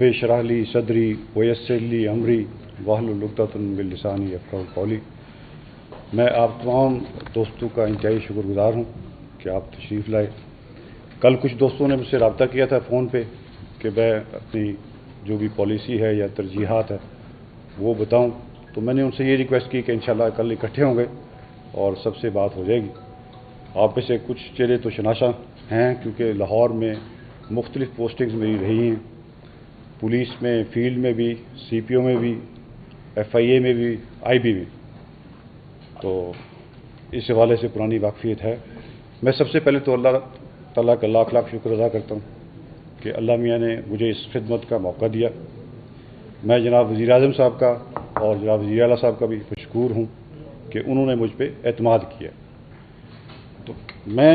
बेशरह ली सदरी वयस्सिर ली अमरी वाहलुल उक़दतम मिन लिसानी यफ़क़हू क़ौली। मैं आप तमाम दोस्तों का इंतहाई शुक्रगुज़ार हूँ कि आप तशरीफ़ लाए। कल कुछ दोस्तों ने मुझसे रब्ता किया था फ़ोन पे कि मैं अपनी जो भी पॉलिसी है या तरजीहात है वो बताऊँ, तो मैंने उनसे ये रिक्वेस्ट की कि इंशाअल्लाह कल इकट्ठे होंगे और सबसे बात हो जाएगी। आप में से कुछ चेहरे तो शनासा हैं क्योंकि लाहौर में मुख्तलिफ़ पोस्टिंग्स मेरी रही हैं, पुलिस में, फील्ड में भी, CPO में भी, FIA में भी, IB में, तो इस हवाले से पुरानी वाक़फ़ियत है। मैं सबसे पहले तो अल्लाह ताला का लाख लाख शुक्र अदा करता हूँ कि अल्लाह मियाँ ने मुझे इस खिदमत का मौका दिया। मैं जनाब वज़ीर-ए-आज़म साहब का और जनाब वज़ीर आला साहब का भी मशकूर हूँ कि उन्होंने मुझ पर एतमाद किया। तो मैं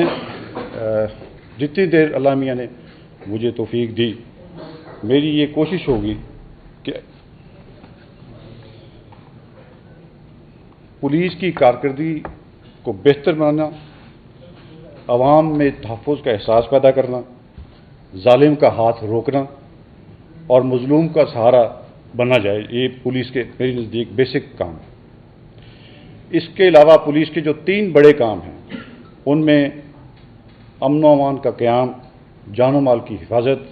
जितनी देर अल्लाह मियाँ ने मुझे तौफ़ीक दी, मेरी ये कोशिश होगी कि पुलिस की कारकर्दगी को बेहतर बनाना, आवाम में तहफ़्फ़ुज़ का एहसास पैदा करना, जालिम का हाथ रोकना और मज़लूम का सहारा बनना जाए, ये पुलिस के मेरे नज़दीक बेसिक काम है। इसके अलावा पुलिस के जो 3 बड़े काम हैं उनमें अमन व अमान का क़याम, जान व माल की हिफाजत,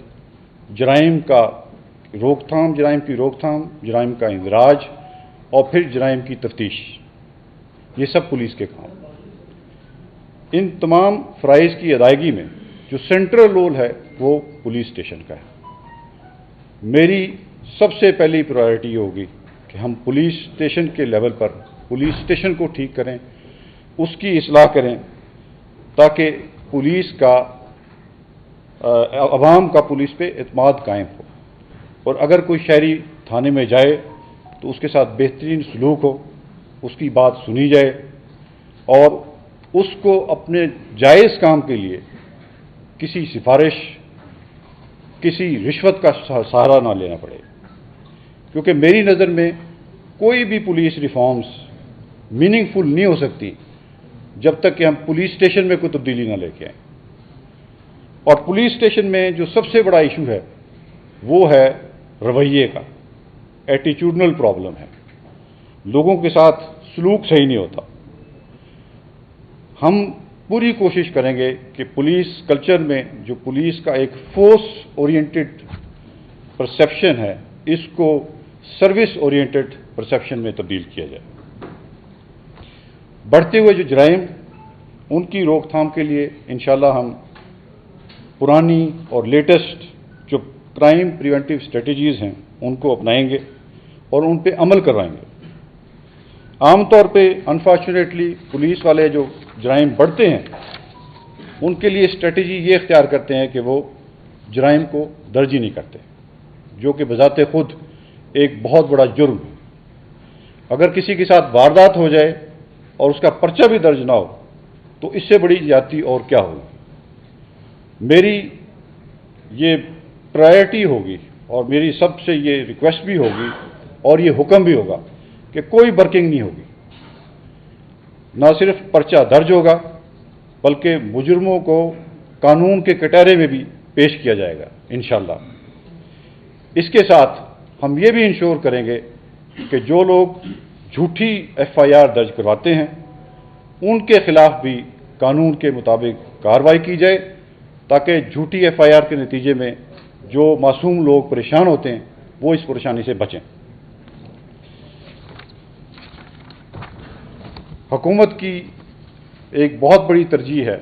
जराइम की रोकथाम, जराइम का इंदराज और फिर जराइम की तफ्तीश, ये सब पुलिस के काम। इन तमाम फ़राइज़ की अदायगी में जो सेंट्रल रोल है वो पुलिस स्टेशन का है। मेरी सबसे पहली प्रायोरिटी होगी कि हम पुलिस स्टेशन के लेवल पर पुलिस स्टेशन को ठीक करें, उसकी इस्लाह करें, ताकि पुलिस का अवाम का पुलिस पे एतमाद कायम हो। और अगर कोई शहरी थाने में जाए तो उसके साथ बेहतरीन सलूक हो, उसकी बात सुनी जाए और उसको अपने जायज़ काम के लिए किसी सिफारिश, किसी रिश्वत का सहारा ना लेना पड़े। क्योंकि मेरी नज़र में कोई भी पुलिस रिफॉर्म्स मीनिंगफुल नहीं हो सकती जब तक कि हम पुलिस स्टेशन में कोई तब्दीली ना लेके आएँ। और पुलिस स्टेशन में जो सबसे बड़ा इशू है वो है रवैये का, एटीट्यूडनल प्रॉब्लम है, लोगों के साथ सलूक सही नहीं होता। हम पूरी कोशिश करेंगे कि पुलिस कल्चर में जो पुलिस का एक फोर्स ओरिएंटेड परसेप्शन है, इसको सर्विस ओरिएंटेड परसेप्शन में तब्दील किया जाए। बढ़ते हुए जो जराइम, उनकी रोकथाम के लिए इंशाअल्लाह हम पुरानी और लेटेस्ट जो क्राइम प्रिवेंटिव स्ट्रेटजीज़ हैं उनको अपनाएंगे और उन पे अमल करवाएंगे। आमतौर पे अनफॉर्चुनेटली पुलिस वाले जो जराइम बढ़ते हैं उनके लिए स्ट्रेटजी ये इख्तियार करते हैं कि वो जराइम को दर्ज ही नहीं करते, जो कि बजाते खुद एक बहुत बड़ा जुर्म है। अगर किसी के साथ वारदात हो जाए और उसका पर्चा भी दर्ज ना हो तो इससे बड़ी ज्यादती और क्या होगी। मेरी ये प्रायोरिटी होगी और मेरी सबसे ये रिक्वेस्ट भी होगी और ये हुक्म भी होगा कि कोई बर्किंग नहीं होगी। ना सिर्फ पर्चा दर्ज होगा बल्कि मुजरिमों को कानून के कटहरे में भी पेश किया जाएगा इंशाअल्लाह। इसके साथ हम ये भी इंश्योर करेंगे कि जो लोग झूठी FIR दर्ज करवाते हैं उनके खिलाफ भी कानून के मुताबिक कार्रवाई की जाए, ताकि झूठी FIR के नतीजे में जो मासूम लोग परेशान होते हैं वो इस परेशानी से बचें। हुकूमत की एक बहुत बड़ी तरजीह है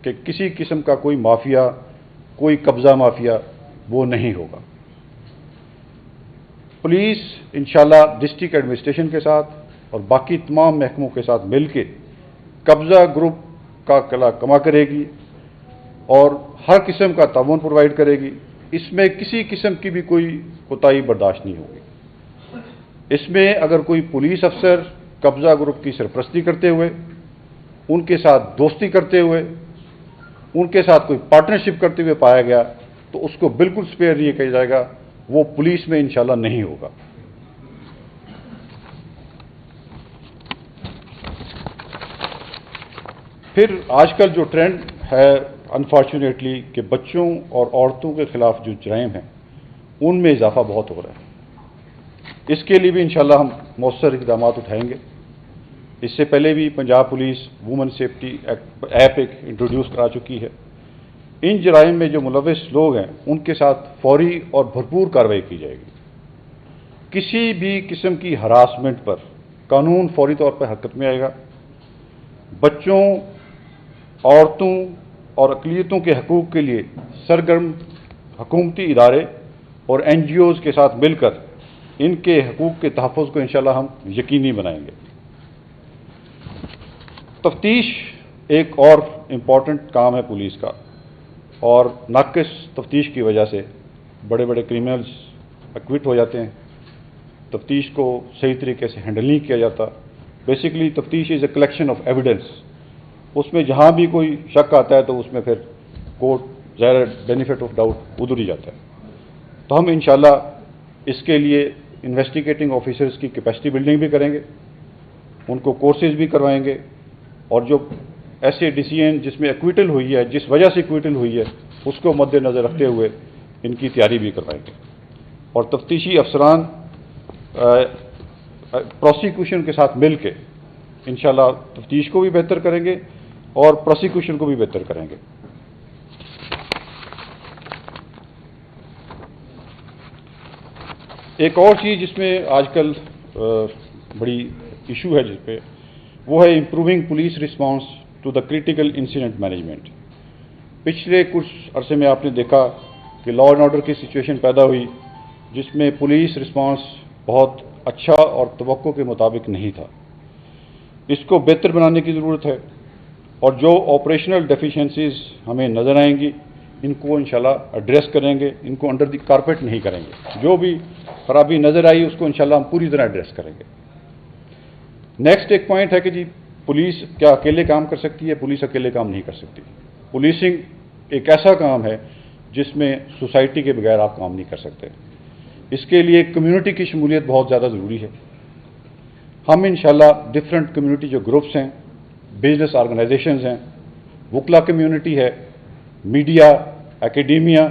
कि किसी किस्म का कोई माफिया, कोई कब्ज़ा माफिया वो नहीं होगा। पुलिस इंशाअल्लाह डिस्ट्रिक्ट एडमिनिस्ट्रेशन के साथ और बाकी तमाम महकमों के साथ मिलकर कब्ज़ा ग्रुप का कला कमा करेगी और हर किस्म का ताउन प्रोवाइड करेगी। इसमें किसी किस्म की भी कोई कोताही बर्दाश्त नहीं होगी। इसमें अगर कोई पुलिस अफसर कब्ज़ा ग्रुप की सरपरस्ती करते हुए, उनके साथ दोस्ती करते हुए, उनके साथ कोई पार्टनरशिप करते हुए पाया गया तो उसको बिल्कुल स्पेयर नहीं किया जाएगा, वो पुलिस में इंशाअल्लाह नहीं होगा। फिर आजकल जो ट्रेंड है अनफॉर्चुनेटली कि बच्चों और औरतों के खिलाफ जो जराइम हैं ان میں اضافہ بہت ہو رہا ہے۔ اس کے لیے بھی انشاءاللہ ہم مؤثر اقدامات اٹھائیں گے۔ اس سے پہلے بھی Punjab police women safety app ایک انٹروڈیوس کرا چکی ہے۔ ان جرائم میں جو ملوث لوگ ہیں ان کے ساتھ فوری اور بھرپور کارروائی کی جائے گی۔ کسی بھی قسم کی ہراسمنٹ پر قانون فوری طور پر حرکت میں آئے گا۔ بچوں، عورتوں اور اقلیتوں کے حقوق کے لیے سرگرم حکومتی ادارے اور این جی اوز کے ساتھ مل کر ان کے حقوق کے تحفظ کو انشاءاللہ ہم یقینی بنائیں گے۔ تفتیش ایک اور امپورٹنٹ کام ہے پولیس کا، اور ناقص تفتیش کی وجہ سے بڑے بڑے کرمنلز ایکوٹ ہو جاتے ہیں۔ تفتیش کو صحیح طریقے سے ہینڈل نہیں کیا جاتا۔ بیسیکلی تفتیش از اے کلیکشن آف ایویڈنس۔ اس میں جہاں بھی کوئی شک آتا ہے تو اس میں پھر کورٹ ظاہر بینیفٹ آف ڈاؤٹ ادھر ہی جاتا ہے۔ تو ہم انشاءاللہ اس کے لیے انویسٹیگیٹنگ آفیسرز کی کیپیسٹی بلڈنگ بھی کریں گے، ان کو کورسز بھی کروائیں گے، اور جو ایسے ڈیسیژن جس میں ایکویٹل ہوئی ہے، جس وجہ سے ایکویٹل ہوئی ہے، اس کو مد نظر رکھتے ہوئے ان کی تیاری بھی کروائیں گے۔ اور تفتیشی افسران پروسیکیوشن کے ساتھ مل کے انشاءاللہ تفتیش کو بھی بہتر کریں گے اور پروسیکیوشن کو بھی بہتر کریں گے۔ ایک اور چیز جس میں آج کل بڑی ایشو ہے جس پہ، وہ ہے improving police response to the critical incident management. پچھلے کچھ عرصے میں آپ نے دیکھا کہ لا اینڈ آرڈر کی سچویشن پیدا ہوئی جس میں پولیس رسپانس بہت اچھا اور توقع کے مطابق نہیں تھا۔ اس کو بہتر بنانے کی ضرورت ہے، اور جو آپریشنل ڈیفیشنسیز ہمیں نظر آئیں گی ان کو انشاءاللہ ایڈریس کریں گے، ان کو انڈر دی کارپیٹ نہیں کریں گے۔ جو بھی خرابی نظر آئی اس کو انشاءاللہ ہم پوری طرح ایڈریس کریں گے۔ نیکسٹ ایک پوائنٹ ہے کہ جی پولیس کیا اکیلے کام کر سکتی ہے؟ پولیس اکیلے کام نہیں کر سکتی۔ پولیسنگ ایک ایسا کام ہے جس میں سوسائٹی کے بغیر آپ کام نہیں کر سکتے۔ اس کے لیے کمیونٹی کی شمولیت بہت زیادہ ضروری ہے۔ ہم انشاءاللہ ڈفرینٹ کمیونٹی جو گروپس ہیں، بزنس آرگنائزیشنز ہیں، وکلا کمیونٹی ہے، میڈیا، اکیڈیمیا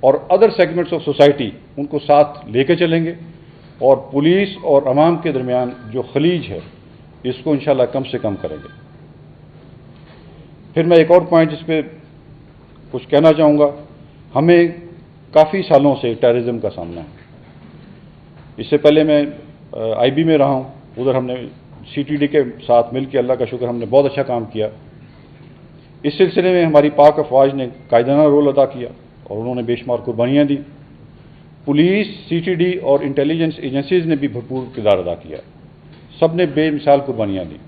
اور ادر سیگمنٹس آف سوسائٹی، ان کو ساتھ لے کے چلیں گے، اور پولیس اور عوام کے درمیان جو خلیج ہے اس کو انشاءاللہ کم سے کم کریں گے۔ پھر میں ایک اور پوائنٹ جس پہ کچھ کہنا چاہوں گا، ہمیں کافی سالوں سے ٹیررزم کا سامنا ہے۔ اس سے پہلے میں آئی بی میں رہا ہوں، ادھر ہم نے سی ٹی ڈی کے ساتھ مل کے اللہ کا شکر ہم نے بہت اچھا کام کیا۔ اس سلسلے میں ہماری پاک افواج نے قائدانہ رول ادا کیا اور انہوں نے بے شمار قربانیاں دی۔ پولیس، سی ٹی ڈی اور انٹیلیجنس ایجنسیز نے بھی بھرپور کردار ادا کیا، سب نے بے مثال قربانیاں دی۔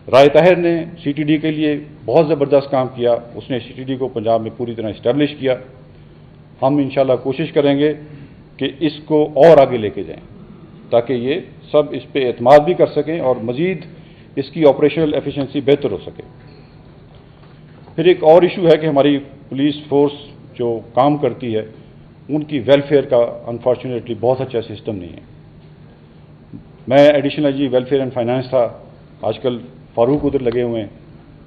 رائے طاہر نے سی ٹی ڈی کے لیے بہت زبردست کام کیا، اس نے سی ٹی ڈی کو پنجاب میں پوری طرح اسٹیبلش کیا۔ ہم انشاءاللہ کوشش کریں گے کہ اس کو اور آگے لے کے جائیں تاکہ یہ سب اس پہ اعتماد بھی کر سکیں اور مزید اس کی آپریشنل ایفیشنسی بہتر ہو سکے۔ پھر ایک اور ایشو ہے کہ ہماری پولیس فورس جو کام کرتی ہے ان کی ویلفیئر کا انفارچونیٹلی بہت اچھا سسٹم نہیں ہے۔ میں additional G welfare and finance تھا، آج کل فاروق ادھر لگے ہوئے ہیں،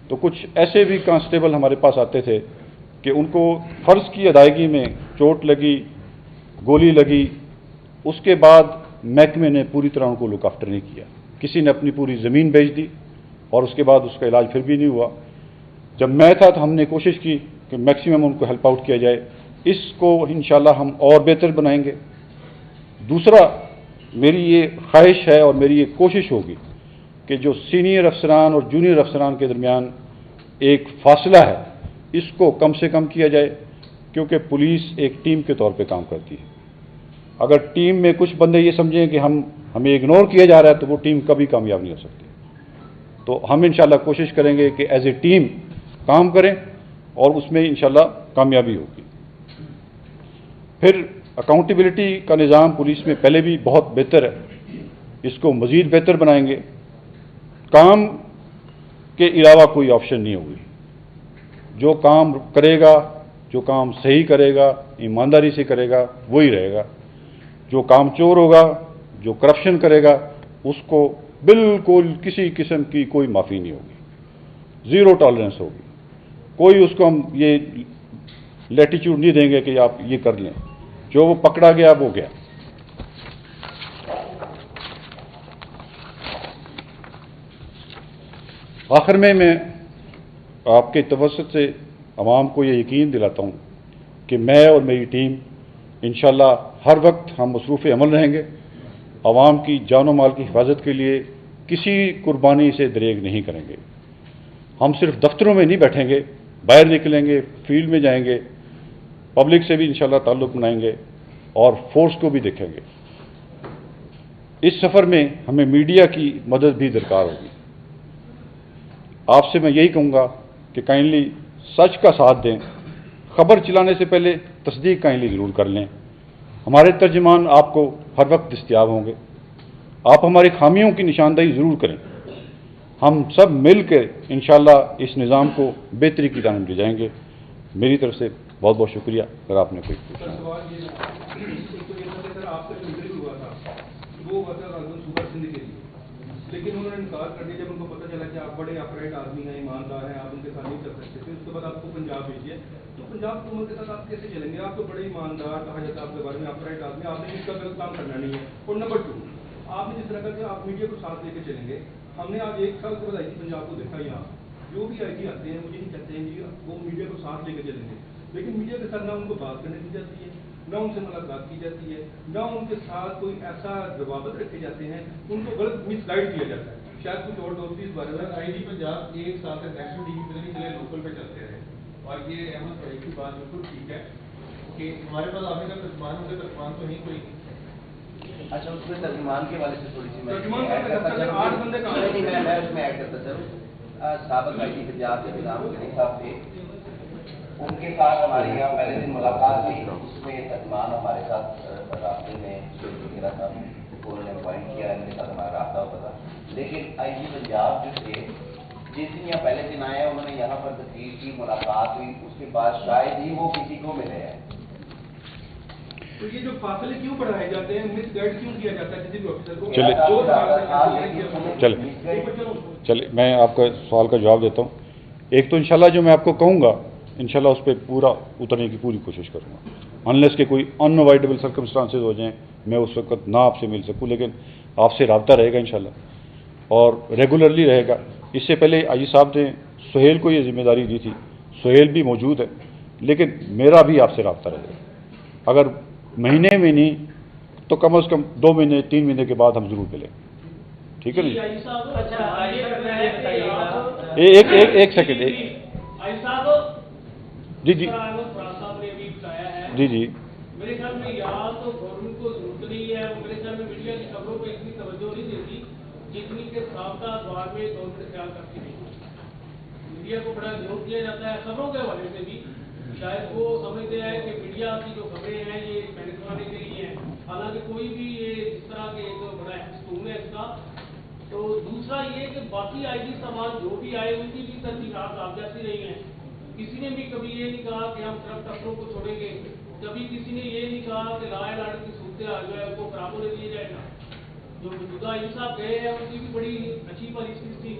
تو کچھ ایسے بھی کانسٹیبل ہمارے پاس آتے تھے کہ ان کو فرض کی ادائیگی میں چوٹ لگی، گولی لگی، اس کے بعد محکمے نے پوری طرح ان کو لک آفٹر نہیں کیا۔ کسی نے اپنی پوری زمین بیچ دی اور اس کے بعد اس کا علاج پھر بھی نہیں ہوا۔ جب میں تھا تو ہم نے کوشش کی کہ میکسیمم ان کو ہیلپ آؤٹ کیا جائے۔ اس کو انشاءاللہ ہم اور بہتر بنائیں گے۔ دوسرا، میری یہ خواہش ہے اور میری یہ کوشش ہوگی کہ جو سینئر افسران اور جونیئر افسران کے درمیان ایک فاصلہ ہے اس کو کم سے کم کیا جائے، کیونکہ پولیس ایک ٹیم کے طور پہ کام کرتی ہے۔ اگر ٹیم میں کچھ بندے یہ سمجھیں کہ ہمیں اگنور کیا جا رہا ہے تو وہ ٹیم کبھی کامیاب نہیں ہو سکتی۔ تو ہم انشاءاللہ کوشش کریں گے کہ ایز اے ٹیم کام کریں اور اس میں انشاءاللہ کامیابی ہوگی۔ پھر اکاؤنٹیبلٹی کا نظام پولیس میں پہلے بھی بہت بہتر ہے، اس کو مزید بہتر بنائیں گے۔ کام کے علاوہ کوئی آپشن نہیں ہوگی۔ جو کام کرے گا، جو کام صحیح کرے گا، ایمانداری سے کرے گا، وہی رہے گا۔ جو کام چور ہوگا، جو کرپشن کرے گا، اس کو بالکل کسی قسم کی کوئی معافی نہیں ہوگی، زیرو ٹالرنس ہوگی۔ کوئی اس کو ہم یہ لیٹیچیوڈ نہیں دیں گے کہ آپ یہ کر لیں۔ جو وہ پکڑا گیا وہ گیا. آخر میں آپ کے توسط سے عوام کو یہ یقین دلاتا ہوں کہ میں اور میری ٹیم انشاءاللہ ہر وقت ہم مصروف عمل رہیں گے. عوام کی جان و مال کی حفاظت کے لیے کسی قربانی سے دریغ نہیں کریں گے. ہم صرف دفتروں میں نہیں بیٹھیں گے، باہر نکلیں گے، فیلڈ میں جائیں گے، پبلک سے بھی انشاءاللہ تعلق بنائیں گے اور فورس کو بھی دیکھیں گے. اس سفر میں ہمیں میڈیا کی مدد بھی درکار ہوگی. آپ سے میں یہی کہوں گا کہ کائنڈلی سچ کا ساتھ دیں. خبر چلانے سے پہلے تصدیق کائنڈلی ضرور کر لیں. ہمارے ترجمان آپ کو ہر وقت دستیاب ہوں گے. آپ ہماری خامیوں کی نشاندہی ضرور کریں. ہم سب مل کے انشاءاللہ اس نظام کو بہتری کی جانب لے جائیں گے. میری طرف سے بہت بہت شکریہ. اگر آپ نے کوئی پوچھنا لیکن انہوں نے انکار کر دیا جب ان کو پتہ چلا کہ آپ بڑے اپرائٹ آدمی ہیں، ایماندار ہیں، آپ ان کے ساتھ نہیں چل سکتے تھے. اس کے بعد آپ کو پنجاب بھیجیے تو پنجاب حکومت کے ساتھ آپ کیسے چلیں گے؟ آپ تو بڑے ایماندار کہا جاتا ہے آپ کے بارے میں، اپرائٹ آدمی، آپ نے اس کا غلط کام کرنا نہیں ہے. اور نمبر 2، آپ نے جس طرح کا کہ آپ میڈیا کو ساتھ لے کے چلیں گے. ہم نے آج 1 سال کے بعد آئی جی پنجاب کو دیکھا. یہاں جو بھی آئی جی آتے ہیں مجھے نہیں کہتے ہیں جی وہ میڈیا کو ساتھ لے کے چلیں گے، لیکن میڈیا کے ساتھ نہ ان کو بات کرنے دی جاتی ہے، نہ ان سے ملاقات کی جاتی ہے، نہ ان کے ساتھ کوئی ایسا ضوابط رکھے جاتے ہیں. ان کو غلط مس گائڈ کیا جاتا ہے. شاید کچھ اور دوستی اس بارے میں. آئی جی پنجاب 1 سال تک نیشنل ٹی وی پہ نہیں چلے، لوکل پہ چلتے رہے. اور یہ احمد بھائی کی بات بالکل ٹھیک ہے کہ ہمارے پاس آپ کا ترجمان ہوں گے، ترجمان تو نہیں کوئی. اچھا، اس میں ترجمان کے والے سے تھوڑی سی میں ترجمان ایڈ کرتا چلوں. 8 بندے کہاں ہیں؟ نہیں، میں اس میں ایڈ کرتا چلوں. سابق آئی جی پنجاب کے نظام غنی صاحب تھے، ان کے ساتھ ہمارے یہاں پہلے دن ملاقات ہوئی. اس میں ترجمان ہمارے ساتھ رابطے میں وغیرہ تھا، انہوں نے اپوائنٹ کیا، ان کے ساتھ ہمارا رابطہ ہوتا تھا. لیکن آئی جی پنجاب جو تھے جس دن یہاں پہلے دن آئے انہوں نے یہاں پر تقریر کی، ملاقات ہوئی، اس کے بعد شاید ہی وہ کسی کو ملے ہیں. تو یہ جو فاصلے کیوں بڑھائے جاتے ہیں، مس گائڈ کیوں کیا جاتا ہے کسی بھی آفیسر کو؟ چلے میں آپ کا سوال کا جواب دیتا ہوں. ایک تو انشاءاللہ جو میں آپ کو کہوں گا انشاءاللہ اس پہ پورا اترنے کی پوری کوشش کروں گا. انلیس کہ کوئی انوائڈیبل سرکمسٹانسز ہو جائیں میں اس وقت نہ آپ سے مل سکوں، لیکن آپ سے رابطہ رہے گا انشاءاللہ اور ریگولرلی رہے گا. اس سے پہلے آئی جی صاحب نے سہیل کو یہ ذمہ داری دی تھی. سہیل بھی موجود ہے، لیکن میرا بھی آپ سے رابطہ رہے گا. اگر مہینے میں نہیں تو کم از کم 2 مہینے 3 مہینے کے بعد ہم ضرور ملیں. ٹھیک ہے نا جی؟ ایک سیکنڈ. جی جی جی جی میرے خیال میں یہاں تو گورنمنٹ کو ضرورت نہیں ہے. میرے خیال میں میڈیا کی خبروں پہ اتنی توجہ نہیں دیتی جتنی کہ سابقہ دور میں گورنمنٹ خیال کرتی نہیں. میڈیا کو بڑا ضرور دیا جاتا ہے خبروں کے حوالے سے بھی. شاید وہ سمجھتے ہیں کہ میڈیا کی جو خبریں ہیں یہ پینٹ کرانے کے لیے ہیں، حالانکہ کوئی بھی یہ اس طرح کے ایک بڑا ستون ہے اس کا. تو دوسرا یہ کہ باقی آئی جی سامان جو بھی آئے ان کی بھی ترجیحات آپ جیسی رہی ہیں. کسی نے بھی کبھی یہ نہیں کہا کہ ہم صرف ڈاکٹروں کو چھوڑیں گے، کبھی کسی نے یہ نہیں کہا کہ لا اینڈ آرڈر کی صورتحال جو ہے اس کو خراب ہونے دیا جائے گا. جو موجودہ آئی جی صاحب گئے ہیں ان کی بھی بڑی اچھی بھلی چیز تھی.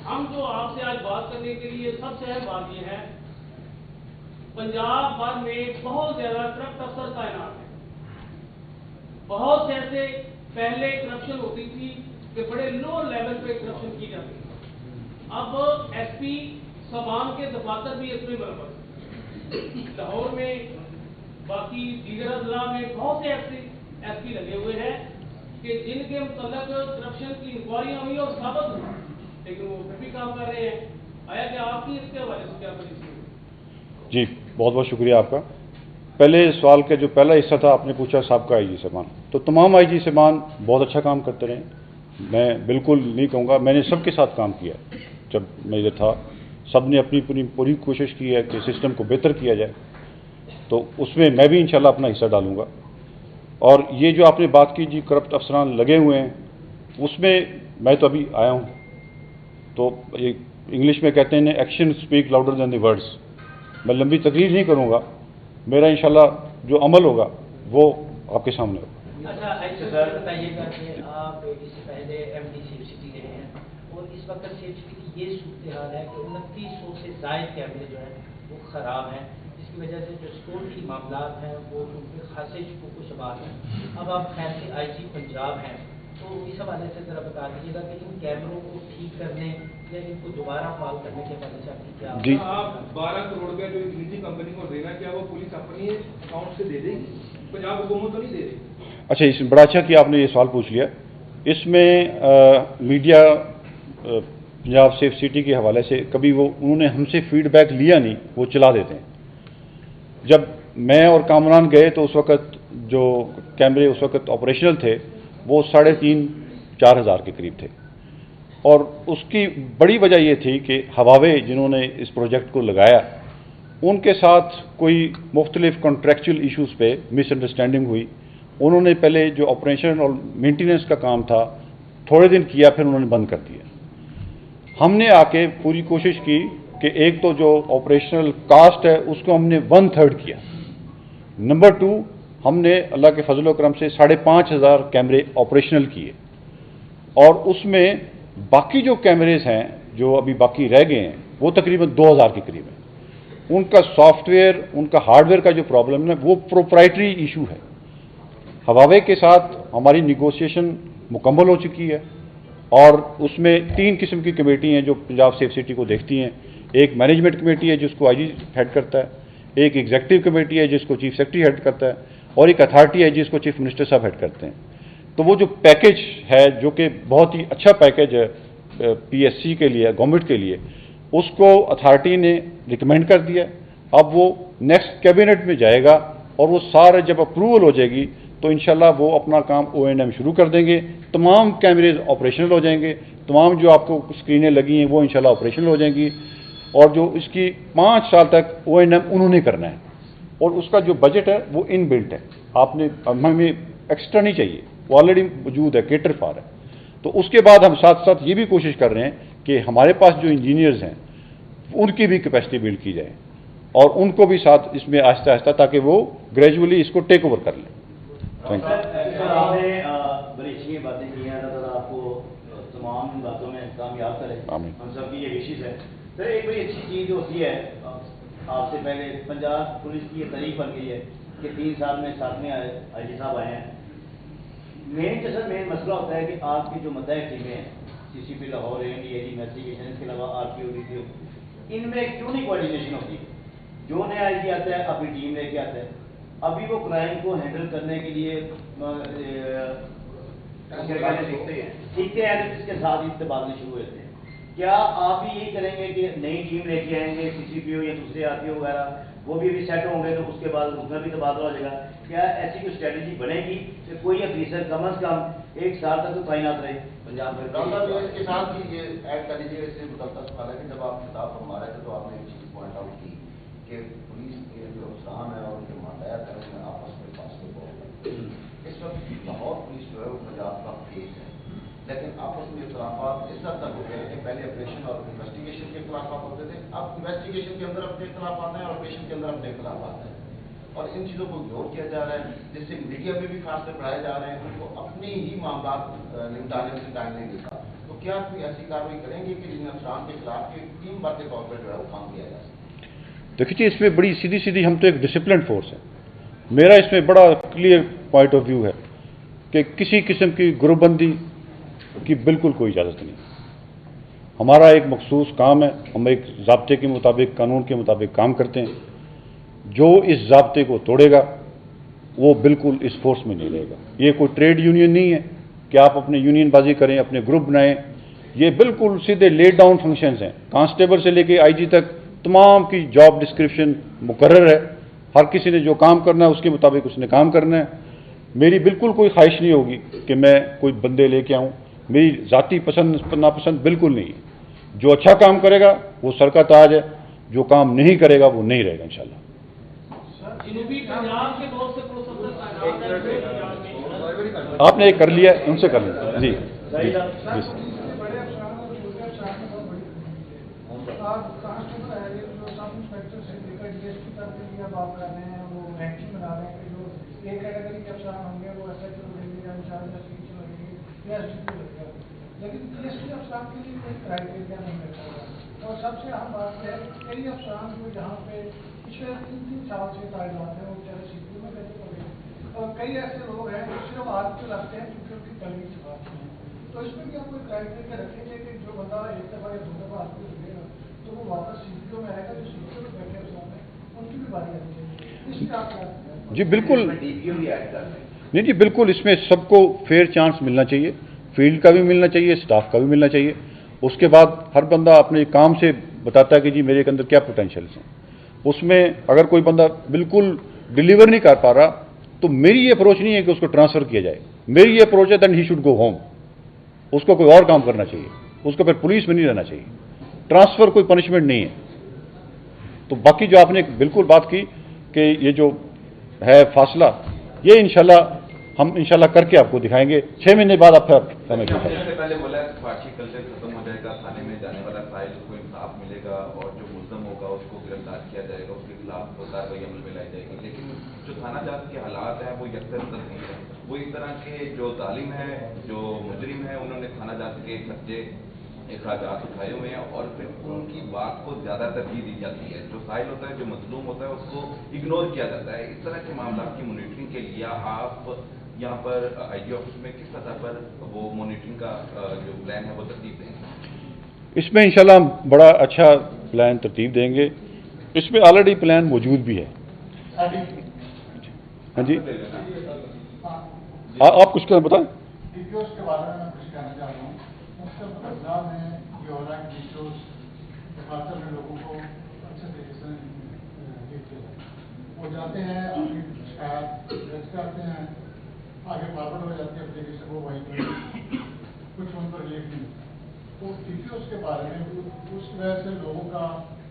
ہم جو آپ سے آج بات کرنے کے لیے سب سے اہم بات یہ ہے، پنجاب بھر میں بہت زیادہ کرپٹ افسر تعینات ہیں. بہت سے ایسے پہلے کرپشن ہوتی تھی کہ بڑے لو لیول پہ کرپشن کی جاتی تھی. اب ایس پی سامان کے دفاتر بھی اس میں ملبوس. لاہور میں باقی دیگر اضلاع میں بہت سے ایس پی لگے ہوئے ہیں کہ جن کے متعلق کرپشن کی انکوائریاں ہوئی اور ثابت ہوئی، لیکن وہ پھر بھی کام کر رہے ہیں. آیا کہ آپ کی اس کے حوالے سے کیا پالیسی ہے؟ جی بہت بہت شکریہ آپ کا. پہلے سوال کا جو پہلا حصہ تھا آپ نے پوچھا سابقہ آئی جی صاحبان، تو تمام آئی جی صاحبان بہت اچھا کام کرتے رہے. میں بالکل نہیں کہوں گا، میں نے سب کے ساتھ کام کیا جب میں ادھر تھا. سب نے اپنی پوری کوشش کی ہے کہ سسٹم کو بہتر کیا جائے، تو اس میں بھی انشاءاللہ اپنا حصہ ڈالوں گا. اور یہ جو آپ نے بات کی جی کرپٹ افسران لگے ہوئے ہیں، اس میں میں تو ابھی آیا ہوں، تو انگلش میں کہتے ہیں action speak louder than the words. میں لمبی تقریر نہیں کروں گا، میرا انشاءاللہ جو عمل ہوگا وہ آپ کے سامنے ہوگا. اچھا سر بتائیے گا کہ آپ اس سے پہلے ایم ڈی سیف سٹی رہے ہیں اور اس وقت سیف سٹی کی یہ صورتحال ہے کہ 2900 سے زائد کیمرے جو ہیں وہ خراب ہیں، جس کی وجہ سے جو سیکورٹی معاملات ہیں وہ ان کے خاصے شکوک و شبہات ہیں. اب آپ خیر سے آئی جی پنجاب ہیں تو اس حوالے سے ذرا بتا دیجیے گا کہ ان کیمروں کو ٹھیک کرنے یا ان کو دوبارہ فعال کرنے کے حوالے سے آپ کی کیا جی. آپ 12 کروڑ روپے جو ایک نجی کمپنی کو دینا کیا وہ پولیس اپنی اکاؤنٹ سے دے دے گی؟ پنجاب حکومت تو نہیں دے رہی. اچھا، اس بڑا اچھا کہ آپ نے یہ سوال پوچھ لیا. اس میں میڈیا پنجاب سیف سٹی کے حوالے سے کبھی انہوں نے ہم سے فیڈ بیک لیا نہیں، وہ چلا دیتے ہیں. جب میں اور کامران گئے تو اس وقت جو کیمرے اس وقت آپریشنل تھے وہ 3,500-4 ہزار کے قریب تھے، اور اس کی بڑی وجہ یہ تھی کہ ہواوے جنہوں نے اس پروجیکٹ کو لگایا ان کے ساتھ کوئی مختلف کانٹریکچل ایشوز پہ مس انڈرسٹینڈنگ ہوئی. انہوں نے پہلے جو آپریشن اور مینٹیننس کا کام تھا تھوڑے دن کیا، پھر انہوں نے بند کر دیا. ہم نے آ کے پوری کوشش کی کہ ایک تو جو آپریشنل کاسٹ ہے اس کو ہم نے 1/3 کیا. نمبر 2، ہم نے اللہ کے فضل و کرم سے 5,500 کیمرے آپریشنل کیے، اور اس میں باقی جو کیمریز ہیں جو ابھی باقی رہ گئے ہیں وہ تقریباً 2,000 کے قریب ہیں. ان کا سافٹ ویئر، ان کا ہارڈ ویئر کا جو پرابلم ہے وہ پروپرائٹری ایشو ہے. ہواوے کے ساتھ ہماری نیگوسیشن مکمل ہو چکی ہے، اور اس میں 3 قسم کی کمیٹی ہیں جو پنجاب سیف سٹی کو دیکھتی ہیں. ایک مینجمنٹ کمیٹی ہے جس کو آئی جی ہیڈ کرتا ہے، ایک ایگزیکٹو کمیٹی ہے جس کو چیف سیکرٹری ہیڈ کرتا ہے، اور ایک اتھارٹی ہے جس کو چیف منسٹر صاحب ہیڈ کرتے ہیں. تو وہ جو پیکج ہے جو کہ بہت ہی اچھا پیکج ہے پی ایس سی کے لیے، گورنمنٹ کے لیے، اس کو اتھارٹی نے ریکمینڈ کر دیا. اب وہ نیکسٹ کیبنٹ میں جائے گا، اور وہ سارے جب اپروول ہو جائے گی تو انشاءاللہ وہ اپنا کام O&M شروع کر دیں گے. تمام کیمریز آپریشنل ہو جائیں گے، تمام جو آپ کو اسکرینیں لگی ہیں وہ انشاءاللہ آپریشنل ہو جائیں گی. اور جو اس کی 5 سال تک O&M انہوں نے کرنا ہے، اور اس کا جو بجٹ ہے وہ ان بلٹ ہے. آپ نے ہمیں ایکسٹرا نہیں چاہیے، وہ آلریڈی موجود ہے، کیٹر فار ہے. تو اس کے بعد ہم ساتھ ساتھ یہ بھی کوشش کر رہے ہیں کہ ہمارے پاس جو انجینئرز ہیں ان کی بھی کیپیسٹی بلڈ کی جائے، اور ان کو بھی ساتھ اس میں آہستہ آہستہ، تاکہ وہ گریجولی اس کو ٹیک اوور کر لیں. Thank you. آپ نے بڑی اچھی باتیں کی ہیں. اللہ تعالیٰ آپ کو تمام باتوں میں کامیاب کرے. آمین. ہم سب کی یہ وشز ہے. سر ایک بڑی اچھی چیز ہوتی ہے، آپ سے پہلے پنجاب پولیس کی یہ تعریف بن گئی ہے کہ 3 سال میں 7ویں آئی جی صاحب آئے ہیں. مین مسئلہ ہوتا ہے کہ آپ کی جو متحد ٹیمیں ہیں، سی سی پی لاہور، AND انویسٹیگیشن، اس کے علاوہ RPO DPO، ان میں کیوں نہیں کوآرڈینیشن ہوتی؟ جو نیا آئی جی آتا ہے اپنی ٹیم لے کے آتا ہے، ابھی وہ کرائم کو ہینڈل کرنے کے لیے سیکھتے ہیں، اس کے ساتھ ہی تبادلے شروع ہوتے ہیں. کیا آپ بھی یہی کریں گے کہ نئی ٹیم لے کے آئیں گے، CCPO یا دوسرے RPO وغیرہ، وہ بھی ابھی سیٹ ہوں گے تو اس کے بعد اس میں بھی تبادلہ ہو جائے گا؟ کیا ایسی کوئی اسٹریٹجی بنے گی کہ کوئی افیسر کم از کم 1 سال تک تو تعینات رہے پنجاب میں؟ ڈاکٹر صاحب اس کے ساتھ ہی یہ ایڈ کر لیجیے، اس سے متعلق سوال ہے کہ جب آپ خطاب فرما رہے تھے تو آپ نے ایک چیز پوائنٹ آؤٹ کی کہ پولیس کے جو افسران ہیں اور ان کے ماتحت ہیں ان میں آپس میں فاصلے بہت ہیں. اس وقت لاہور پولیس جو ہے وہ پنجاب کا کیس ہے، لیکن آپس میں اختلافات اس حد تک ہو گئے کہ پہلے آپریشن اور انویسٹیگیشن کے اختلافات ہوتے تھے، اب انویسٹیگیشن کے اندر اپنے اختلافات ہیں اور آپریشن کے اندر اپنے اختلافات ہیں، اور ان چیزوں کو اگنور کیا جا رہا ہے، جس سے میڈیا میں بھی فاصلے بڑھائے جا رہے ہیں، ان کو اپنے ہی معاملات نمٹانے سے ٹائم نہیں ملتا. تو کیا کوئی ایسی کارروائی کریں گے کہ جن افسران کے خلاف کی ٹیم ورک کے طور پر جو ہے وہ کام کیا جا سکے؟ دیکھیے، اس میں بڑی سیدھی ہم تو ایک ڈسپلنڈ فورس ہے. میرا اس میں بڑا کلیئر پوائنٹ آف ویو ہے کہ کسی قسم کی گروپ بندی کی بالکل کوئی اجازت نہیں. ہمارا ایک مخصوص کام ہے، ہم ایک ضابطے کے مطابق، قانون کے مطابق کام کرتے ہیں. جو اس ضابطے کو توڑے گا وہ بالکل اس فورس میں نہیں رہے گا. یہ کوئی ٹریڈ یونین نہیں ہے کہ آپ اپنے یونین بازی کریں، اپنے گروپ بنائیں. یہ بالکل سیدھے لیڈ ڈاؤن فنکشنز ہیں. کانسٹیبل سے لے کے آئی جی تک تمام کی جاب ڈسکرپشن مقرر ہے. ہر کسی نے جو کام کرنا ہے اس کے مطابق اس نے کام کرنا ہے. میری بالکل کوئی خواہش نہیں ہوگی کہ میں کوئی بندے لے کے آؤں. میری ذاتی پسند ناپسند بالکل نہیں ہے. جو اچھا کام کرے گا وہ سر کا تاج ہے، جو کام نہیں کرے گا وہ نہیں رہے گا انشاءاللہ. جنوبی پنجاب کے بہت سے پولیس افسر تعینات ہیں. آپ نے ایک کر لیا، ان سے کر لیں. جی جی جی. लेकिन DSP अफसरान के लिए कोई क्राइटेरिया नहीं रखा गया। और सबसे अहम बात यह है कि कई अफसरान जो यहाँ पे पिछले 3 साल से तैनात हैं, वो चाहे CPU में रहते पड़े, और कई ऐसे लोग हैं जो सिर्फ आदमी लगते हैं क्योंकि उनकी तैलीम से बात नहीं है। तो इसमें क्या कोई क्राइटेरिया रखेंगे कि जो बंदा 1 दफ़ा या 2 दफ़ा आदमी लगेगा तो वो वापस CPU में आएगा, जो CPU में बैठे अफसरान हैं उनकी भी बारी आनी चाहिए। इसलिए आप जी बिल्कुल DPO भी ऐड कर दें। नहीं जी, बिल्कुल इसमें सबको फेयर चांस मिलना चाहिए, फील्ड का भी मिलना चाहिए, स्टाफ का भी मिलना चाहिए। उसके बाद हर बंदा अपने काम से बताता है कि जी मेरे के अंदर क्या पोटेंशियल्स हैं। उसमें अगर कोई बंदा बिल्कुल डिलीवर नहीं कर पा रहा तो मेरी ये अप्रोच नहीं है कि उसको ट्रांसफ़र किया जाए, मेरी ये अप्रोच है that he should go home. उसको कोई और काम करना चाहिए, उसको फिर पुलिस में नहीं रहना चाहिए। ट्रांसफ़र कोई पनिशमेंट नहीं है। तो बाकी जो आपने बिल्कुल बात की कि ये जो है फासला, ये हम इंशाल्लाह करके आपको दिखाएंगे 6 महीने बाद। आप समय के सबसे पहले बोला है फाशी कल्चर खत्म हो जाएगा, थाने में जाने वाला साहिल को इंसाफ मिलेगा और जो मुल्ज़म होगा उसको गिरफ्तार किया जाएगा, उसके खिलाफ कार्रवाई अमल में लाई जाएगी। लेकिन जो थाना जात के हालात हैं वो यकसर नहीं है। वो एक तरह के जो जालिम है, जो मुजरिम है, उन्होंने थाना जात के खर्चे अखराजात उठाए हुए हैं और फिर उनकी बात को ज़्यादा तरजीह दी जाती है। जो साहिल होता है, जो मजलूम होता है, उसको इग्नोर किया जाता है। इस तरह के मामला की मॉनिटरिंग के लिए आप यहाँ पर IG ऑफिस में किस सतह पर वो मॉनिटरिंग का जो प्लान है वो तरतीब देंगे? इसमें इंशाल्लाह हम बड़ा अच्छा प्लान तरतीब देंगे। इसमें ऑलरेडी प्लान मौजूद भी है। हाँ जी, आप कुछ क्या बताएं? DPOs के बारे में कुछ कहना चाह रहा हूँ। उसका पंजाब में ये हो रहा है कि DPOs खासतौर में लोगों को अच्छे तरीके से देखते हैं, वो जाते हैं अपनी शिकायत दर्ज करते हैं, आगे फॉरवर्ड हो जाती है एप्लीकेशन, वो वहीं पर कुछ उन पर रिलीफ नहीं। तो DPOs के बारे में उस वजह से लोगों का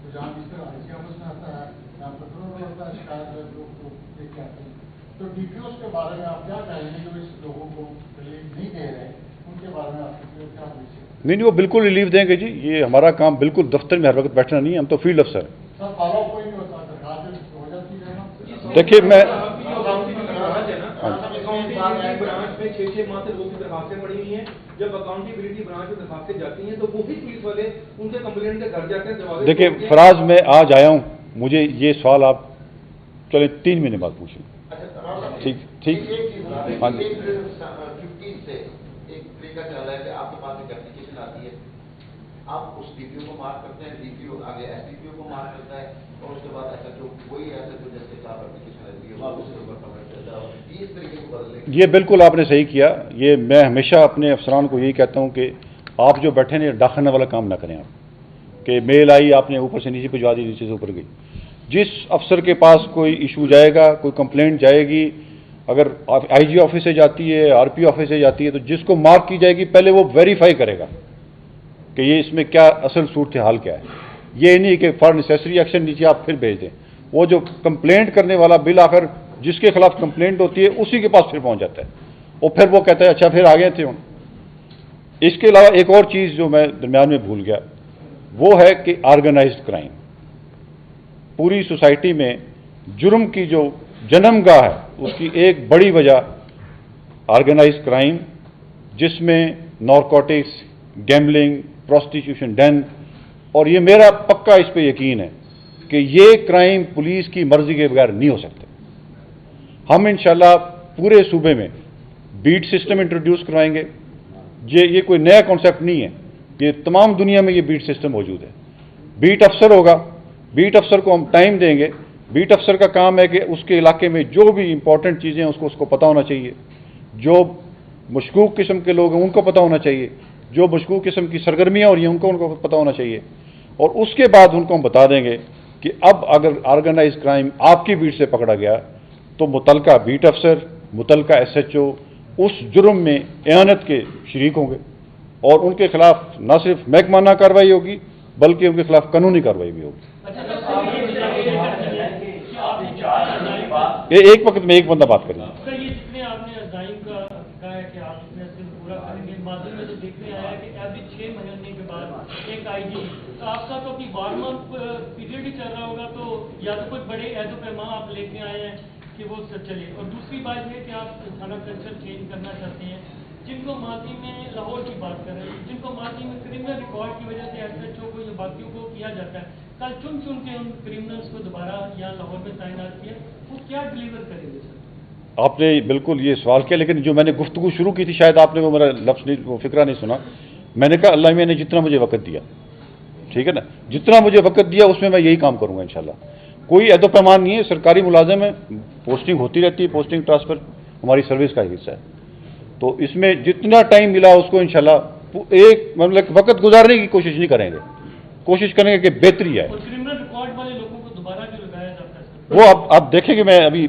रुझान इस तरह IG ऑफिस में आता है, यहाँ पर तुरंत होता है शिकायत, लोग देख के आते हैं। तो DPOs के बारे में आप क्या कहेंगे जो इस लोगों को रिलीफ नहीं दे रहे, उनके बारे में आप क्या पूछिए? नहीं, वो बिल्कुल रिलीफ देंगे जी। ये हमारा काम बिल्कुल दफ्तर में हर वक्त बैठना नहीं है, हम तो फील्ड अफसर हैं। सर फॉलो कोई नहीं होता, दरखास्त हो जाती है ना। देखिए मैं ब्रांच में 6-6 माह से लोगों की दरखास्तें पड़ी हुई हैं। जब अकाउंटेबिलिटी ब्रांच में दरखास्तें जाती हैं तो वही पुलिस वाले उनके कंप्लेंट के घर जाकर दरवाजे। देखिए फराज, मैं आज आया हूँ, मुझे ये सवाल आप चले 3 महीने बाद पूछें। ठीक ठीक हाँ जी। 15 से एक तरीका चल रहा है कि आपके पास एक एप्लीकेशन आती है, आप उस DPO को मार्क करते हैं, DPO आगे SDPO को मार्क करता है और उसके बाद SHO वही SHO जैसे आप एप्लीकेशन रहती है वापस ऊपर कमेंट करता है। इस तरीके को बदलने ये बिल्कुल आपने सही किया। ये मैं हमेशा अपने अफसरान को यही कहता हूँ कि आप जो बैठे हैं डाकखाने वाला काम ना करें। आप कि मेल आई, आपने ऊपर से नीचे भिजवा दी, नीचे से ऊपर गई। जिस अफसर के पास कोई इशू जाएगा, कोई कंप्लेंट जाएगी, अगर IG ऑफिस से जाती है, RP ऑफिस से जाती है, तो जिसको मार्क की जाएगी पहले वो वेरीफाई करेगा कि ये इसमें क्या असल सूरत हाल क्या है। ये नहीं कि फॉर नेसेसरी एक्शन नीचे आप फिर भेज दें। वो जो कंप्लेंट करने वाला बिल आखिर जिसके खिलाफ कंप्लेंट होती है उसी के पास फिर पहुंच जाता है और फिर वो कहता है अच्छा फिर आ गए थे हम। इसके अलावा एक और चीज़ जो मैं दरमियान में भूल गया, वो है कि ऑर्गेनाइज्ड क्राइम। पूरी सोसाइटी में जुर्म की जो जन्मगाह है उसकी एक बड़ी वजह ऑर्गेनाइज्ड क्राइम, जिसमें नारकोटिक्स, गैम्बलिंग, प्रोस्टिट्यूशन डन, और ये मेरा पक्का इस पे यकीन है कि ये क्राइम पुलिस की मर्जी के बगैर नहीं हो सकते। हम इंशाल्लाह पूरे सूबे में बीट सिस्टम इंट्रोड्यूस करवाएंगे। ये कोई नया कॉन्सेप्ट नहीं है, ये तमाम दुनिया में ये बीट सिस्टम मौजूद है। बीट अफसर होगा, बीट अफसर को हम टाइम देंगे। बीट अफसर का काम है कि उसके इलाके में जो भी इंपॉर्टेंट चीज़ें हैं उसको पता होना चाहिए। जो मशकूक किस्म के लोग हैं उनको पता होना चाहिए, जो मशकूक किस्म की सरगर्मियाँ हो रही हैं उनको पता होना चाहिए। और उसके बाद उनको हम बता देंगे कि अब अगर ऑर्गेनाइज क्राइम आपकी बीट से पकड़ा गया तो मुतलका बीट अफसर, मुतलका SHO उस जुर्म में एहानत के शरीक होंगे और उनके खिलाफ न सिर्फ महकमाना कार्रवाई होगी बल्कि उनके खिलाफ कानूनी कार्रवाई भी होगी। ये एक वक्त में एक बंदा बात करेंगे। सर, ये जितने आपने अजाइम का कहा है कि आप इसमें सिर्फ पूरा करेंगे, माजी में तो देखने आया है कि एवरी 6 महीने के बाद एक IG, तो आपका तो अभी वार्म अप पीरियड ही चल रहा होगा, तो या तो कुछ बड़े ऐदो पैमा आप लेके आए हैं कि वो चले। और दूसरी बात ये कि आप थाना कल्चर चेंज करना चाहते हैं, जिनको माजी में लाहौर की बात कर रहे हैं, जिनको माजी में क्रिमिनल रिकॉर्ड की वजह से SHO को या बाकियों को किया जाता है, कल चुन चुन के उन क्रिमिनल्स को दोबारा यहाँ लाहौर में तैनात किया, वो क्या डिलीवर करेंगे सर? आपने बिल्कुल ये सवाल किया, लेकिन जो मैंने गुफ्तगू शुरू की थी शायद आपने वो मेरा लफ्ज़ नहीं, वो फिक्रा नहीं सुना। मैंने कहा अल्लाह ने जितना मुझे वक्त दिया, ठीक है ना, जितना मुझे वक्त दिया उसमें मैं यही काम करूँगा इंशाल्लाह। कोई ऐसा पैमान नहीं है, सरकारी मुलाजिम है, पोस्टिंग होती रहती है, पोस्टिंग ट्रांसफ़र हमारी सर्विस का हिस्सा है। तो इसमें जितना टाइम मिला उसको इंशाल्लाह एक मतलब वक्त गुजारने की कोशिश नहीं करेंगे, कोशिश करेंगे कि बेहतरी आए। क्रिमिनल रिकॉर्ड वाले लोगों को दोबारा जो लगाया जाता है सर, वो आप देखेंगे। मैं अभी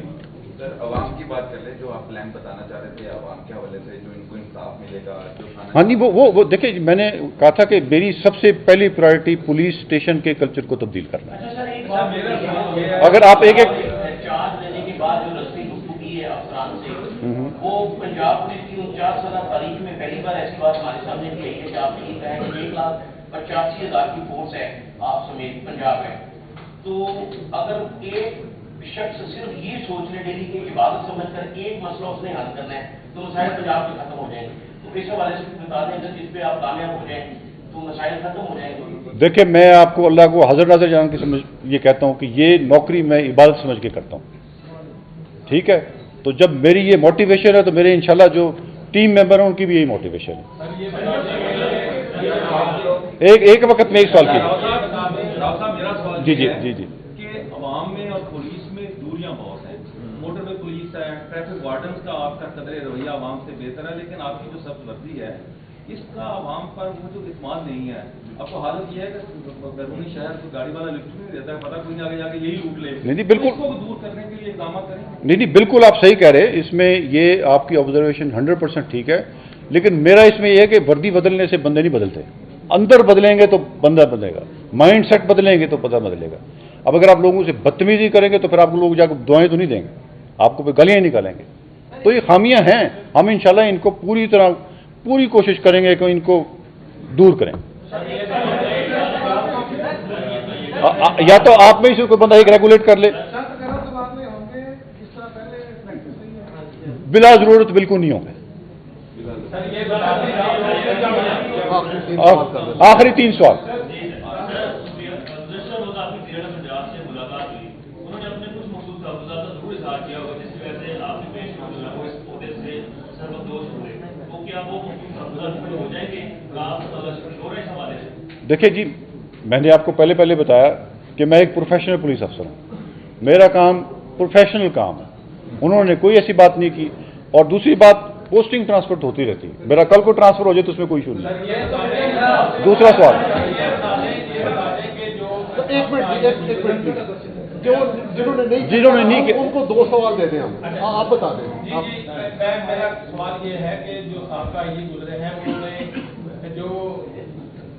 सर अवाम की बात कर ले, जो आप प्लान बताना चाह रहे थे अवाम के हवाले से, जो इनको इंसाफ मिलेगा, जो खाना। हाँ नहीं, वो देखिए, मैंने कहा था कि मेरी सबसे पहली प्रायोरिटी पुलिस स्टेशन के कल्चर को तब्दील करना है। अगर आप एक चार्ज लेने के बाद जो रस्मी गुफ्तगू की है अफसरान से, वो पंजाब पुलिस की 49 साल तारीख में पहली बार ऐसी बात हमारे सामने की है कि आपने ये कहा कि 1,85,000 की फोर्स है आप समेत पंजाब है। तो अगर एक शख्स सिर्फ ये सोच ले डेली की इबादत समझ कर एक मसला उसने हल करना है तो मसाइल पंजाब के खत्म हो जाएंगे। तो इस हवाले से बता दें, अगर जिस पे आप कामयाब हो जाएं तो मसाइल खत्म हो जाएंगे। देखिए, मैं आपको अल्लाह को हज़र नाज़र जान के समझ ये कहता हूँ कि ये नौकरी मैं इबादत समझ के करता हूँ, ठीक है। तो जब मेरी ये मोटिवेशन है तो मेरे इंशाल्लाह जो टीम मेंबर हैं उनकी भी यही मोटिवेशन है। एक वक्त में एक सवाल कीजिए। जी कि अवाम में और पुलिस में दूरियां बहुत हैं। मोटरवे पुलिस है, ट्रैफिक वार्डन्स का आपका कदर रवैया अवाम से बेहतर है, लेकिन आपकी जो सख्त वर्दी है इसका अवाम पर वो जो इत्मीनान नहीं है। आपको हालत ये है कि बैरूनी शहर को गाड़ी वाला लिफ्ट नहीं देता है, पता कोई नहीं आगे जाके यही लूट ले। नहीं, बिल्कुल इसको दूर करने के लिए इक़दाम करें। नहीं, बिल्कुल आप सही कह रहे हैं। इसमें ये आपकी ऑब्जर्वेशन 100% ठीक है, लेकिन मेरा इसमें यह है कि वर्दी बदलने से बंदे नहीं बदलते। अंदर बदलेंगे तो बंदा बदलेगा, माइंड सेट बदलेंगे तो पता बदलेगा। अब अगर आप लोगों से बदतमीजी करेंगे तो फिर आप लोग जाकर दुआएं तो नहीं देंगे, आपको फिर गालियां निकालेंगे। तो ये खामियां हैं, हम इंशाल्लाह इनको पूरी कोशिश करेंगे कि इनको दूर करें। या तो आप में से कोई बंदा एक रेगुलेट कर ले, बिला जरूरत बिल्कुल नहीं होंगे। आखिरी 3 सवाल। देखिए जी, मैंने आपको पहले बताया कि मैं एक प्रोफेशनल पुलिस अफसर हूँ, मेरा काम प्रोफेशनल काम है। उन्होंने कोई ऐसी बात नहीं की। और दूसरी बात, पोस्टिंग ट्रांसफर होती रहती है, मेरा कल को ट्रांसफर हो जाए तो उसमें कोई इशू नहीं। दूसरा सवाल, एक मिनट, जिन्होंने नहीं किया उनको 2 सवाल दे दें हम। आप बता दें। मेरा सवाल ये है कि जो साहब ये गुजरे हैं उन्होंने जो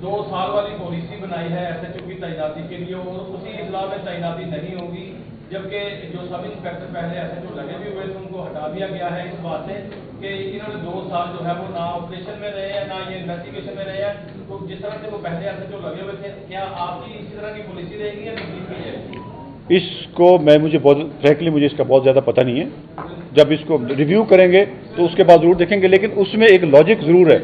2 साल वाली पॉलिसी बनाई है SHO की तैनाती के लिए, और उसी इजला में तैनाती नहीं होगी, जबकि जो सब इंस्पेक्टर पहले SHO लगे भी हुए थे उनको हटा दिया गया है इस बात से कि इन्होंने 2 साल जो है वो ना ऑपरेशन में रहे हैं ना ये इन्वेस्टिगेशन में रहे हैं। तो जिस तरह से वो पहले SHO लगे हुए थे, क्या आपकी इसी तरह की पॉलिसी रहेगी या तब्दील की जाएगी? इसको मुझे फ्रैंकली मुझे इसका बहुत ज़्यादा पता नहीं है। जब इसको रिव्यू करेंगे तो उसके बाद ज़रूर देखेंगे, लेकिन उसमें एक लॉजिक ज़रूर है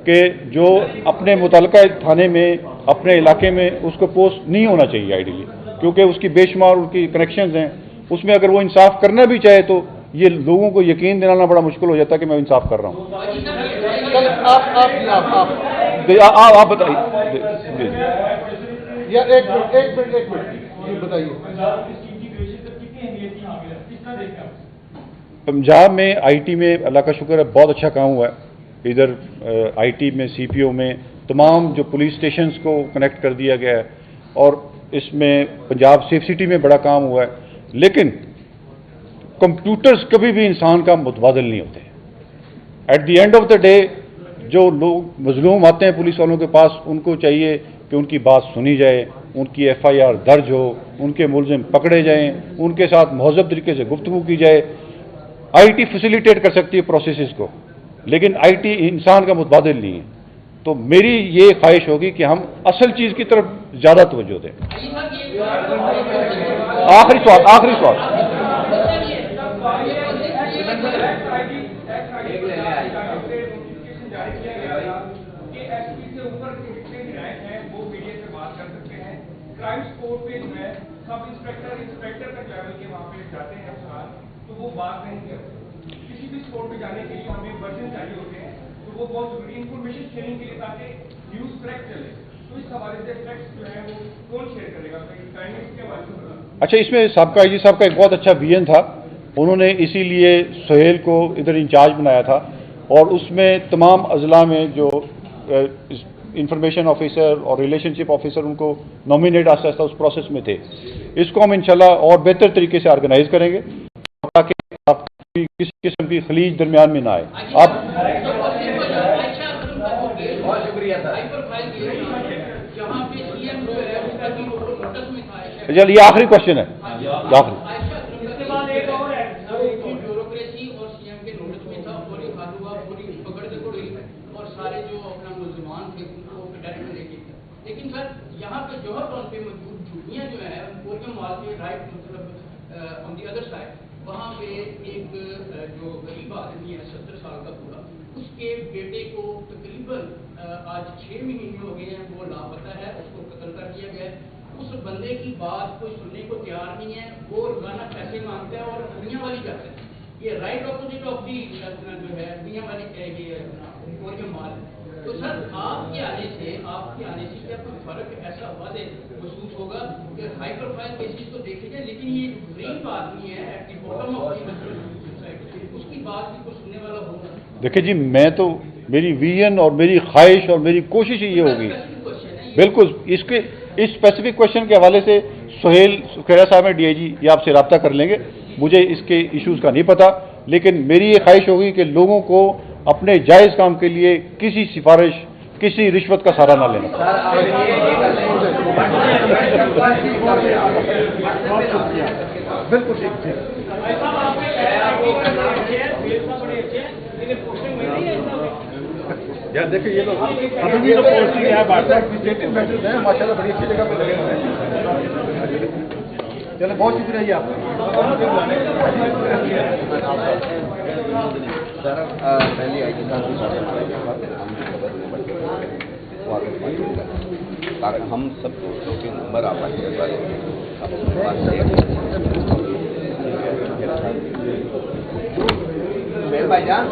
कि जो अपने मुतल्लिका थाने में अपने इलाके में उसको पोस्ट नहीं होना चाहिए आइडियली, क्योंकि उसकी बेशुमार उनकी कनेक्शंस हैं। उसमें अगर वो इंसाफ करना भी चाहे तो ये लोगों को यकीन दिलाना बड़ा मुश्किल हो जाता है कि मैं इंसाफ कर रहा हूँ। आप बताइए। या एक मिनट बताइए। पंजाब में आईटी में अल्लाह का शुक्र है बहुत अच्छा काम हुआ है। इधर आईटी में सीपीओ में तमाम जो पुलिस स्टेशंस को कनेक्ट कर दिया गया है, और इसमें पंजाब सेफ सिटी में बड़ा काम हुआ है। लेकिन कंप्यूटर्स कभी भी इंसान का मुतबादिल नहीं होते। At the end of the day जो लोग मजलूम आते हैं पुलिस वालों के पास, उनको चाहिए कि उनकी बात सुनी जाए, उनकी FIR दर्ज हो, उनके मुलजिम पकड़े जाएं, उनके साथ महज़ब तरीके से गुफ्तगू की जाए। आईटी फैसिलिटेट कर सकती है प्रोसेसेस को, लेकिन आईटी इंसान का मुतबादिल नहीं है। तो मेरी ये ख्वाहिश होगी कि हम असल चीज़ की तरफ ज़्यादा तवज्जो दें। आखिरी सवाल। जारी किया गया था कि एसपी से ऊपर के जितने भी रैंक हैं वो मीडिया से बात कर सकते हैं। क्राइम स्पोर्ट पे जो है सब इंस्पेक्टर तक लेवल के वहाँ पे जाते हैं अफसरान, तो वो बात नहीं करते। किसी भी स्पोर्ट पे जाने के लिए हमें वर्जन चाहिए होते हैं, तो वो बहुत जरूरी इंफॉर्मेशन शेयरिंग के लिए ताकि न्यूज़ करेक्ट चले। तो इस हवाले से फैक्ट्स जो है वो कौन शेयर करेगा, टाइमिंग के हवाले से बता। अच्छा, इसमें साबका आईजी साहब का एक बहुत अच्छा विजन था, उन्होंने इसीलिए सुहेल को इधर इंचार्ज बनाया था और उसमें तमाम अजला में जो इंफॉर्मेशन ऑफिसर और रिलेशनशिप ऑफिसर उनको नॉमिनेट आस्ता आस्ता उस प्रोसेस में थे। इसको हम इंशाल्लाह और बेहतर तरीके से ऑर्गेनाइज करेंगे ताकि किसी किस्म की खलीज दरमियान में ना आए। आप बहुत शुक्रिया सर। चल, ये आखिरी क्वेश्चन है, आखिरी। इसके बाद एक और है, ब्यूरोक्रेसी और सीएम के नोटिस में था, पूरी हालुआ पूरी पकड़ के पड़ी और सारे जो अपना मुसलमान थे उनको डेथ में लेके गया। लेकिन सर यहाँ पे जौहर टाउन पे मौजूद झुग्गियाँ जो है कोरियम माल के राइट मतलब ऑन दी अदर साइड, वहाँ पे एक जो गरीब आदमी है 70 साल का पूरा, उसके बेटे को तकरीबन आज 6 महीने हो गए हैं, वो लापता है, उसको कत्ल कर दिया गया है। उस बंदे की बात कोई सुनने को तैयार नहीं है, वो रोजाना पैसे मांगता है और दुनिया वाली जाता है। ये राइट ऑपोजिट ऑफ दी जो है दुनिया वाली कहेगी कोरियम माल। तो सर आपके आने से क्या कोई फर्क ऐसा वादे महसूस होगा कि हाई प्रोफाइल केसेस तो देखे जाए, लेकिन ये गरीब आदमी है at the bottom of the society, उसकी बात भी कोई सुनने वाला होगा? देखिए जी, मैं तो मेरी विजन और मेरी ख्वाहिश और मेरी कोशिश ये होगी, बिल्कुल इस स्पेसिफिक क्वेश्चन के हवाले से सुहेल सुखेरा साहब है डीआईजी, ये आपसे रब्ता कर लेंगे। मुझे इसके इश्यूज का नहीं पता, लेकिन मेरी ये ख्वाहिश होगी कि लोगों को अपने जायज़ काम के लिए किसी सिफारिश, किसी रिश्वत का सहारा ना लेना। बिल्कुल ठीक। यार देखिए, ये लोग अभी भी जो पोस्टिंग है एडमिनिस्ट्रेटिव मैटर्स हैं, माशाल्लाह बड़ी अच्छी जगह पे लगे हुए हैं। चलो, बहुत शुक्रिया जी आपका। सर पहले आईजी साहब के साथ ताकि हम सब दोस्तों के नंबर आप भाईजान